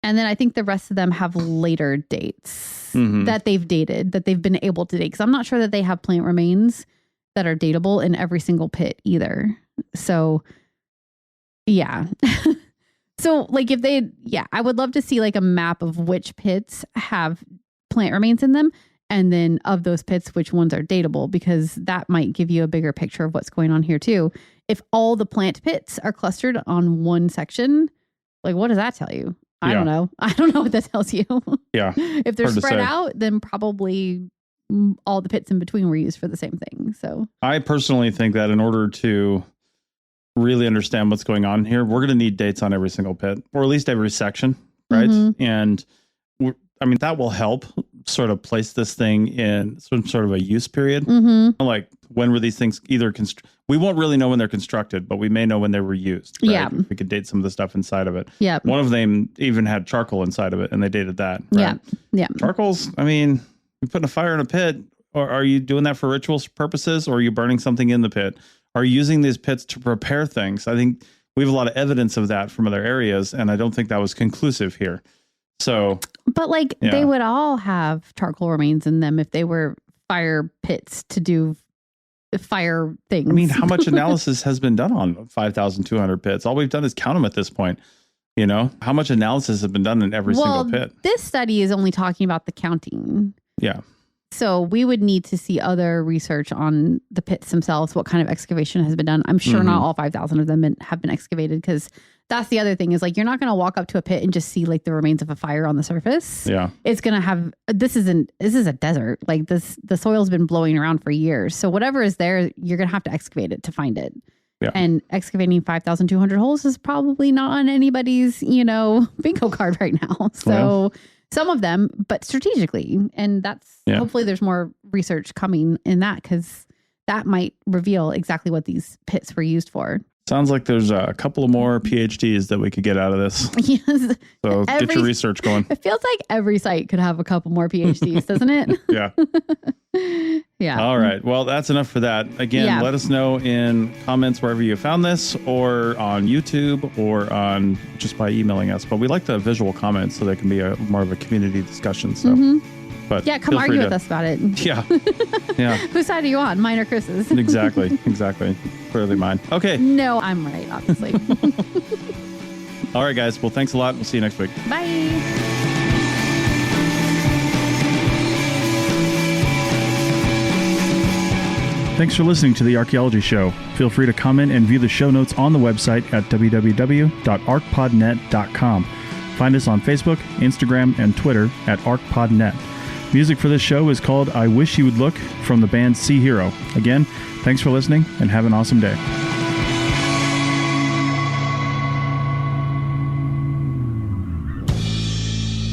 And then I think the rest of them have later dates that they've dated, that they've been able to date. Because I'm not sure that they have plant remains that are dateable in every single pit either. So, yeah. So, if they, I would love to see a map of which pits have plant remains in them. And then of those pits, which ones are dateable, because that might give you a bigger picture of what's going on here too. If all the plant pits are clustered on one section, what does that tell you? I don't know. I don't know what that tells you. Yeah. If they're spread out, then probably all the pits in between were used for the same thing. So I personally think that in order to really understand what's going on here, we're going to need dates on every single pit, or at least every section, right? And that will help sort of place this thing in some sort of a use period. Like, when were these things either we won't really know when they're constructed, but we may know when they were used. Right? Yeah. We could date some of the stuff inside of it. Yeah. One of them even had charcoal inside of it, and they dated that. Right? Yeah. Yeah. Charcoal's, you're putting a fire in a pit, or are you doing that for ritual purposes, or are you burning something in the pit? Are you using these pits to prepare things? I think we have a lot of evidence of that from other areas, and I don't think that was conclusive here. So, but they would all have charcoal remains in them if they were fire pits to do fire things. How much analysis has been done on 5,200 pits? All we've done is count them at this point. How much analysis has been done in every single pit? This study is only talking about the counting. Yeah. So we would need to see other research on the pits themselves, what kind of excavation has been done. I'm sure not all 5,000 of them have been excavated, because that's the other thing is you're not going to walk up to a pit and just see the remains of a fire on the surface. Yeah. It's going to have, this is a desert. The soil's been blowing around for years. So whatever is there, you're going to have to excavate it to find it. Yeah. And excavating 5,200 holes is probably not on anybody's, bingo card right now. So some of them, but strategically. And that's hopefully there's more research coming in that, because that might reveal exactly what these pits were used for. Sounds like there's a couple of more PhDs that we could get out of this. Yes. So get your research going. It feels like every site could have a couple more PhDs, doesn't it? Yeah. Yeah. All right. Well, that's enough for that. Again, let us know in comments wherever you found this, or on YouTube, or on just by emailing us. But we like the visual comments, so they can be more of a community discussion. So. But come argue with us about it. Yeah. Yeah. Whose side are you on? Mine or Chris's? Exactly. Clearly mine. Okay. No, I'm right, obviously. All right, guys. Well, thanks a lot. We'll see you next week. Bye. Thanks for listening to The Archaeology Show. Feel free to comment and view the show notes on the website at www.arcpodnet.com. Find us on Facebook, Instagram, and Twitter at ArcPodNet. Music for this show is called I Wish You Would Look from the band Sea Hero. Again, thanks for listening, and have an awesome day.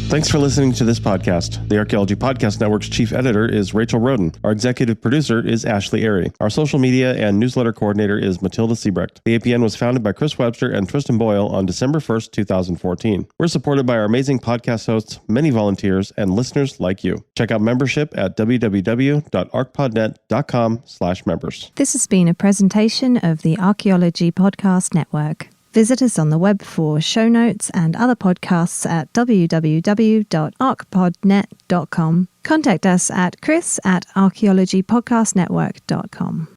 Thanks for listening to this podcast. The Archaeology Podcast Network's chief editor is Rachel Roden. Our executive producer is Ashley Airy. Our social media and newsletter coordinator is Matilda Siebrecht. The APN was founded by Chris Webster and Tristan Boyle on December 1st, 2014. We're supported by our amazing podcast hosts, many volunteers, and listeners like you. Check out membership at www.arcpodnet.com/members. This has been a presentation of the Archaeology Podcast Network. Visit us on the web for show notes and other podcasts at www.arcpodnet.com. Contact us at chris@archaeologypodcastnetwork.com.